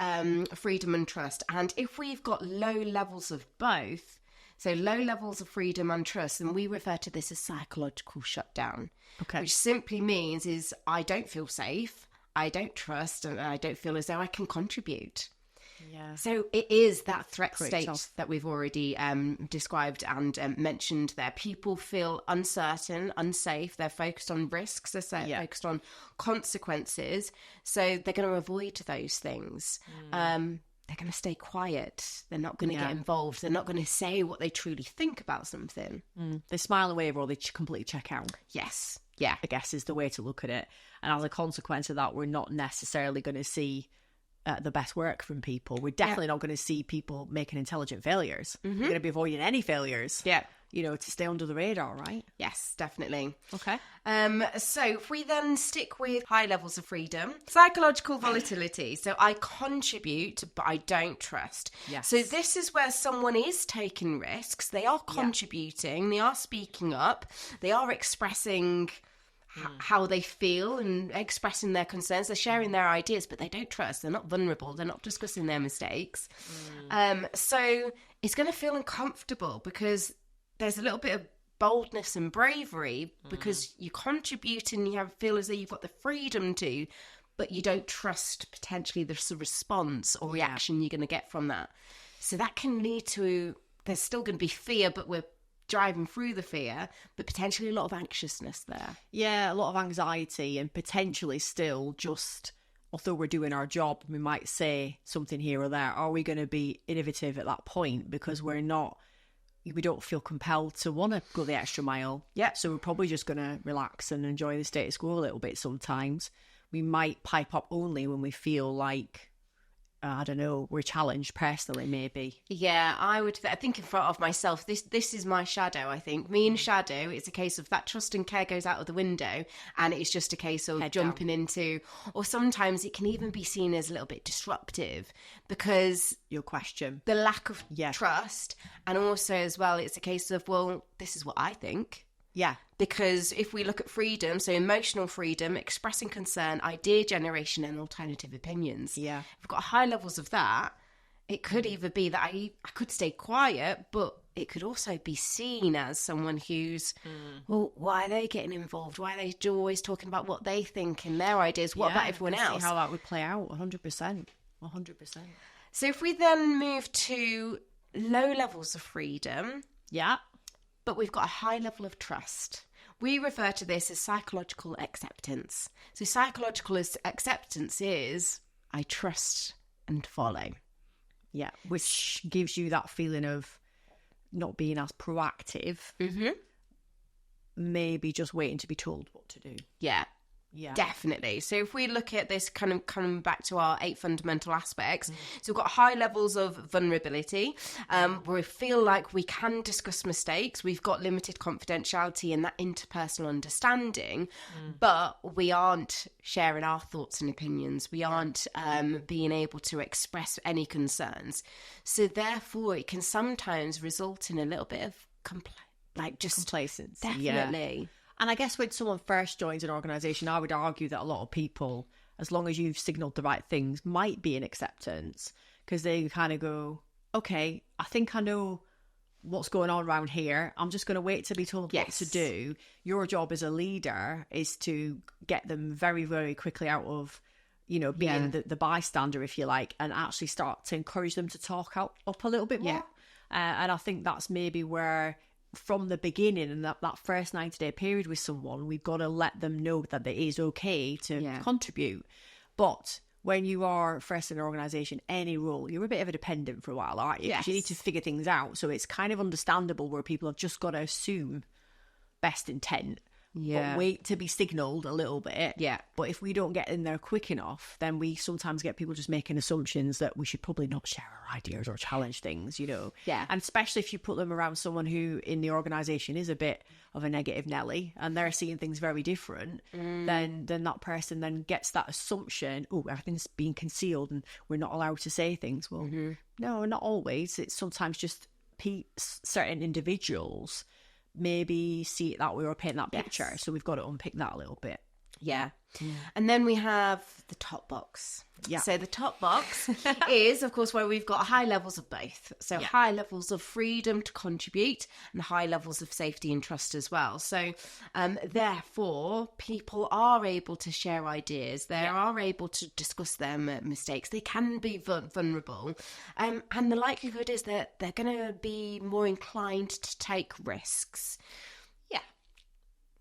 freedom and trust, and if we've got low levels of both, so low levels of freedom and trust, and we refer to this as psychological shutdown. Which simply means is I don't feel safe, I don't trust, and I don't feel as though I can contribute. So it is that threat state that we've already described and mentioned there. People feel uncertain, unsafe, they're focused on risks, they're focused on consequences, so they're going to avoid those things. They're going to stay quiet. They're not going to get involved. They're not going to say what they truly think about something. They smile and wave, or they completely check out. Yes. Yeah. I guess is the way to look at it. And as a consequence of that, we're not necessarily going to see the best work from people. We're definitely not going to see people making intelligent failures. We're going to be avoiding any failures. Yeah. You know, to stay under the radar, right? Yes, definitely. Okay. So if we then stick with high levels of freedom, psychological volatility. So I contribute, but I don't trust. Yes. So this is where someone is taking risks. They are contributing. They are speaking up. They are expressing how they feel and expressing their concerns. They're sharing their ideas, but they don't trust. They're not vulnerable. They're not discussing their mistakes. So it's going to feel uncomfortable because there's a little bit of boldness and bravery because you contribute and you feel as though you've got the freedom to, but you don't trust potentially the response or reaction you're going to get from that. So that can lead to, there's still going to be fear, but we're driving through the fear, but potentially a lot of anxiousness there. Yeah, a lot of anxiety, and potentially still just, although we're doing our job, we might say something here or there. Are we going to be innovative at that point? Because we don't feel compelled to want to go the extra mile. Yeah. So we're probably just going to relax and enjoy the status quo a little bit sometimes. We might pipe up only when we feel like, I don't know, we're challenged personally, maybe. Yeah, I think in front of myself, this is my shadow, I think. Me and shadow, it's a case of that trust and care goes out of the window, and it's just a case of jumping into, or sometimes it can even be seen as a little bit disruptive because Your question. the lack of trust, and also as well, it's a case of, well, this is what I think. Yeah. Because if we look at freedom, so emotional freedom, expressing concern, idea generation, and alternative opinions. Yeah. If we've got high levels of that, it could either be that I could stay quiet, but it could also be seen as someone who's, well, why are they getting involved? Why are they always talking about what they think and their ideas? What about everyone else? See how that would play out, 100%. 100%. So if we then move to low levels of freedom, Yeah. but we've got a high level of trust. We refer to this as psychological acceptance. So psychological acceptance is, I trust and follow. Yeah, which gives you that feeling of not being as proactive. Maybe just waiting to be told what to do. Yeah. Yeah. Definitely. So if we look at this kind of coming back to our 8 fundamental aspects, so we've got high levels of vulnerability, where we feel like we can discuss mistakes, we've got limited confidentiality and that interpersonal understanding, but we aren't sharing our thoughts and opinions. We aren't being able to express any concerns. So therefore, it can sometimes result in a little bit of complacency. Definitely. Yeah. And I guess when someone first joins an organisation, I would argue that a lot of people, as long as you've signalled the right things, might be in acceptance, because they kind of go, okay, I think I know what's going on around here. I'm just going to wait to be told what to do. Your job as a leader is to get them very, very quickly out of, being the bystander, if you like, and actually start to encourage them to talk up a little bit more. And I think that's maybe where, from the beginning, and that first 90-day period with someone, we've got to let them know that it is okay to contribute. But when you are first in an organisation, any role, you're a bit of a dependent for a while, aren't you? Yes. 'Cause you need to figure things out. So it's kind of understandable where people have just got to assume best intent. But wait to be signalled a little bit. Yeah. But if we don't get in there quick enough, then we sometimes get people just making assumptions that we should probably not share our ideas or challenge things, Yeah. And especially if you put them around someone who in the organisation is a bit of a negative Nelly and they're seeing things very different, then that person then gets that assumption, oh, everything's being concealed and we're not allowed to say things. Well, no, not always. It's sometimes just certain individuals maybe see it that way or paint that picture. So we've got to unpick that a little bit. Yeah. And then we have the top box. Yeah. So the top box is, of course, where we've got high levels of both. So high levels of freedom to contribute and high levels of safety and trust as well. So therefore, people are able to share ideas. They are able to discuss their mistakes. They can be vulnerable. And the likelihood is that they're going to be more inclined to take risks.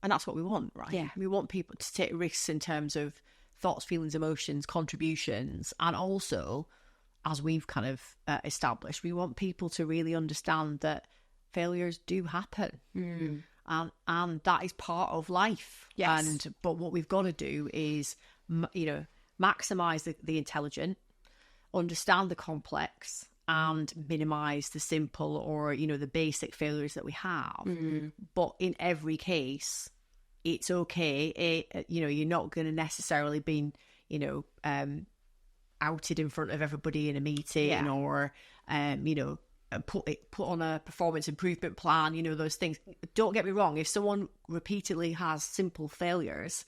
And that's what we want, right? Yeah. We want people to take risks in terms of thoughts, feelings, emotions, contributions. And also, as we've kind of established, we want people to really understand that failures do happen. and that is part of life. Yes. But what we've got to do is, maximize the intelligent, understand the complex, and minimize the simple or the basic failures that we have. But in every case, it's okay. You're not going to necessarily be outed in front of everybody in a meeting, or put on a performance improvement plan. Those things. Don't get me wrong. If someone repeatedly has simple failures,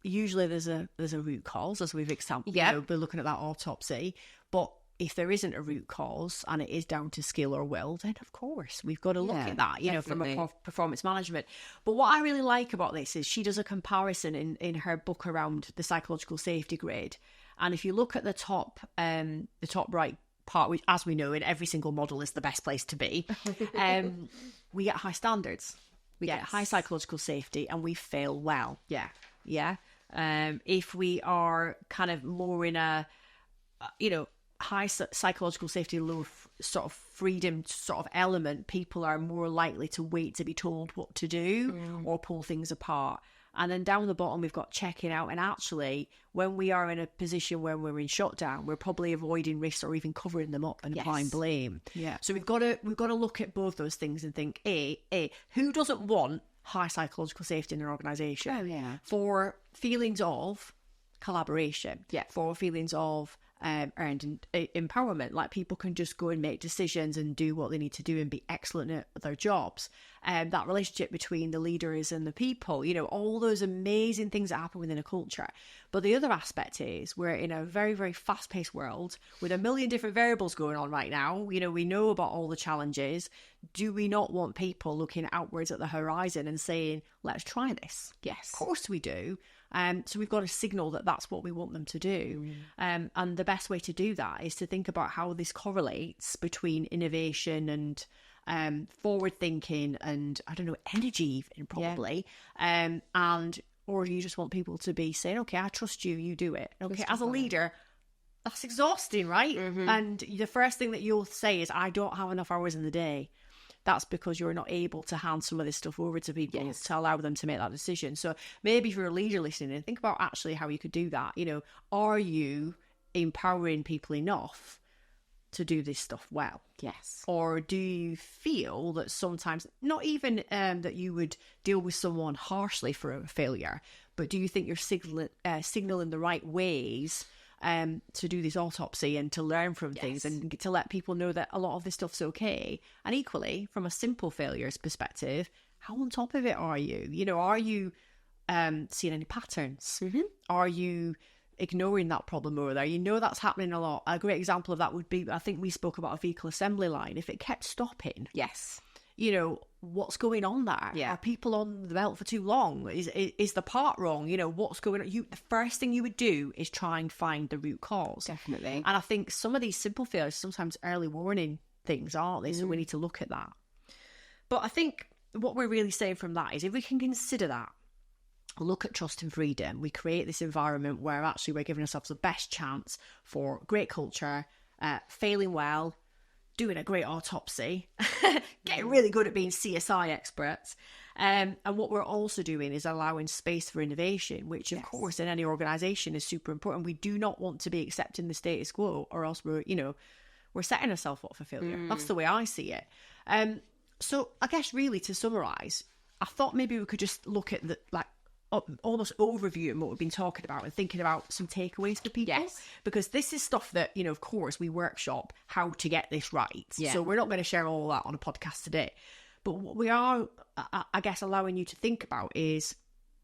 usually there's a root cause, as we've we're looking at that autopsy. But if there isn't a root cause and it is down to skill or will, then of course we've got to look at that, from a performance management. But what I really like about this is she does a comparison in her book around the psychological safety grid. And if you look at the top right part, which, as we know, in every single model is the best place to be, we get high standards. We get high psychological safety and we fail well. Yeah. If we are kind of more in a, high psychological safety, low sort of freedom sort of element, people are more likely to wait to be told what to do or pull things apart. And then down the bottom, we've got checking out. And actually, when we are in a position where we're in shutdown, we're probably avoiding risks or even covering them up and applying blame. Yeah. So we've got to look at both those things and think, who doesn't want high psychological safety in their organisation? Oh, yeah. For feelings of collaboration. Yeah. For feelings of earned empowerment, like people can just go and make decisions and do what they need to do and be excellent at their jobs. That relationship between the leaders and the people, all those amazing things that happen within a culture. But the other aspect is we're in a very, very fast-paced world with a million different variables going on right now. We know about all the challenges. Do we not want people looking outwards at the horizon and saying, let's try this? Yes. Of course we do. So we've got to signal that that's what we want them to do. And the best way to do that is to think about how this correlates between innovation and forward thinking and, energy even, probably. Or you just want people to be saying, okay, I trust you, you do it. Okay, as a leader, that's exhausting, right? And the first thing that you'll say is, I don't have enough hours in the day. That's because you're not able to hand some of this stuff over to people to allow them to make that decision. So maybe if you're a leader listening, think about actually how you could do that. Are you empowering people enough to do this stuff well? Yes. Or do you feel that sometimes, not even that you would deal with someone harshly for a failure, but do you think you're signaling the right ways to do this autopsy and to learn from things and to let people know that a lot of this stuff's okay? And equally, from a simple failures perspective, how on top of it are you? Are you seeing any patterns? Are you ignoring that problem over there? That's happening a lot. A great example of that would be, I think we spoke about a vehicle assembly line. If it kept stopping, what's going on there? Are people on the belt for too long? Is the part wrong? What's going on? The first thing you would do is try and find the root cause. Definitely. And I think some of these simple failures, sometimes early warning things, aren't they? So we need to look at that. But I think what we're really saying from that is, if we can consider that, look at trust and freedom, we create this environment where actually we're giving ourselves the best chance for great culture, failing well, doing a great autopsy, getting really good at being CSI experts. And what we're also doing is allowing space for innovation, which of course in any organisation is super important. We do not want to be accepting the status quo, or else we're setting ourselves up for failure. That's the way I see it. So I guess really to summarise, I thought maybe we could just look at the almost overview what we've been talking about and thinking about some takeaways for people. Because this is stuff that, of course, we workshop how to get this right. So we're not going to share all that on a podcast today. But what we are, I guess, allowing you to think about is,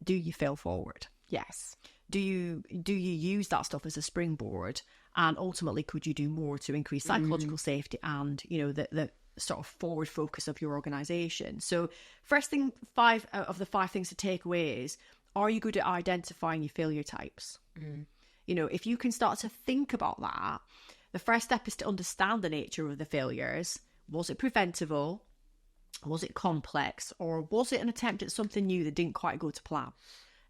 do you fail forward? Yes. Do you use that stuff as a springboard? And ultimately, could you do more to increase psychological safety and, the sort of forward focus of your organisation? So first thing, 5 of the 5 things to take away is, are you good at identifying your failure types? If you can start to think about that, the first step is to understand the nature of the failures. Was it preventable? Was it complex? Or was it an attempt at something new that didn't quite go to plan?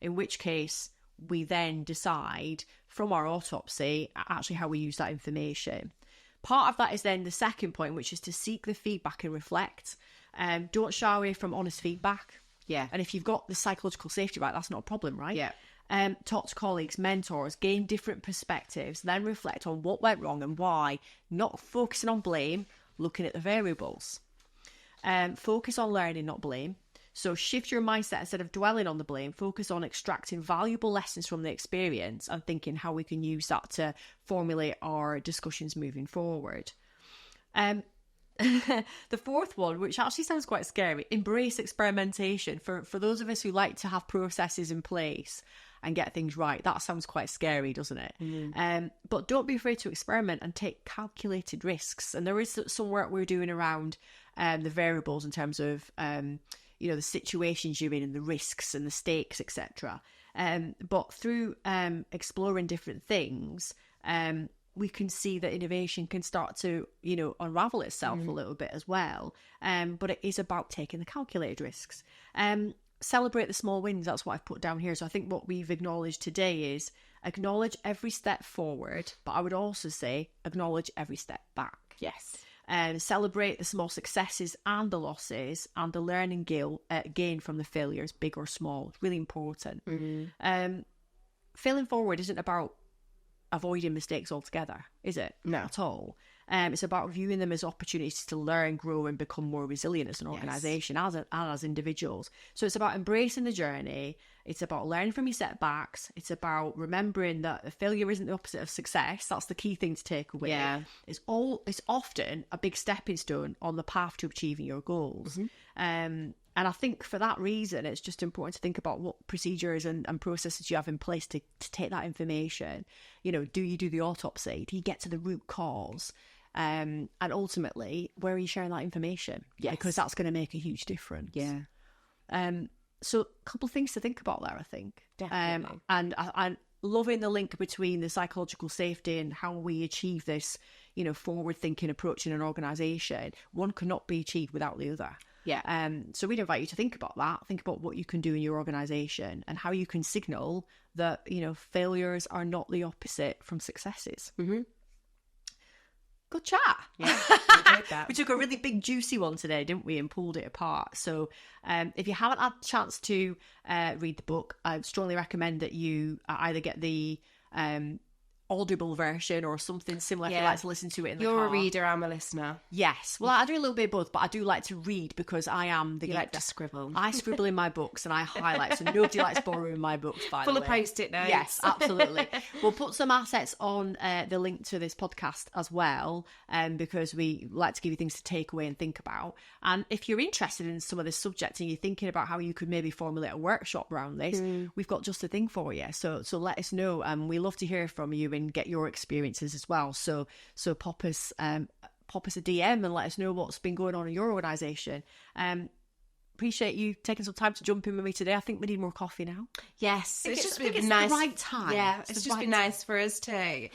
In which case, we then decide from our autopsy actually how we use that information. Part of that is then the second point, which is to seek the feedback and reflect. Don't shy away from honest feedback. Yeah. And if you've got the psychological safety right, that's not a problem, right? Yeah. Talk to colleagues, mentors, gain different perspectives, then reflect on what went wrong and why, not focusing on blame, looking at the variables. Focus on learning, not blame. So shift your mindset. Instead of dwelling on the blame, focus on extracting valuable lessons from the experience and thinking how we can use that to formulate our discussions moving forward. The fourth one, which actually sounds quite scary, embrace experimentation. For those of us who like to have processes in place and get things right, that sounds quite scary, doesn't it? But don't be afraid to experiment and take calculated risks. And there is some work we're doing around the variables in terms of the situations you're in and the risks and the stakes, etc. But through exploring different things, we can see that innovation can start to, unravel itself a little bit as well. But it is about taking the calculated risks. Celebrate the small wins. That's what I've put down here. So I think what we've acknowledged today is acknowledge every step forward, but I would also say acknowledge every step back. Yes. Celebrate the small successes and the losses and the learning gain from the failures, big or small. It's really important. Failing forward isn't about avoiding mistakes altogether, is it? No. At all. It's about viewing them as opportunities to learn, grow and become more resilient as an organisation and as individuals. So it's about embracing the journey. It's about learning from your setbacks. It's about remembering that failure isn't the opposite of success. That's the key thing to take away. Yeah. It's often a big stepping stone on the path to achieving your goals. And I think for that reason, it's just important to think about what procedures and processes you have in place to take that information. Do you do the autopsy? Do you get to the root cause? And ultimately, where are you sharing that information? Yes. Because that's going to make a huge difference. Yeah. So a couple of things to think about there, I think. Definitely. And I'm loving the link between the psychological safety and how we achieve this, forward-thinking approach in an organisation. One cannot be achieved without the other. Yeah. So we'd invite you to think about that. Think about what you can do in your organisation and how you can signal that, failures are not the opposite from successes. Good chat. Yeah, I enjoyed that. We took a really big juicy one today, didn't we, and pulled it apart. So if you haven't had a chance to read the book, I strongly recommend that you either get the Audible version or something similar if you like to listen to it in the car. You're a reader, I'm a listener. Yes. Well, I do a little bit of both, but I do like to read because I am the... You like to scribble. I scribble in my books and I highlight, so nobody likes borrowing my books, by the way. Full of Post-it notes. Yes, absolutely. We'll put some assets on the link to this podcast as well, because we like to give you things to take away and think about. And if you're interested in some of this subject and you're thinking about how you could maybe formulate a workshop around this, we've got just the thing for you. So let us know. We love to hear from you and get your experiences as well. So pop us a DM and let us know what's been going on in your organisation. Appreciate you taking some time to jump in with me today. I think we need more coffee now. Yes, it's just been it's nice. The right time. Yeah, it's just been nice for us to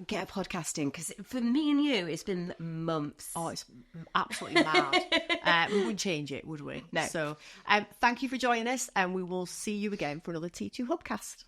get a podcast in, because for me and you, it's been months. Oh, it's absolutely mad. We wouldn't change it, would we? No. So, thank you for joining us, and we will see you again for another T2 Hubcast.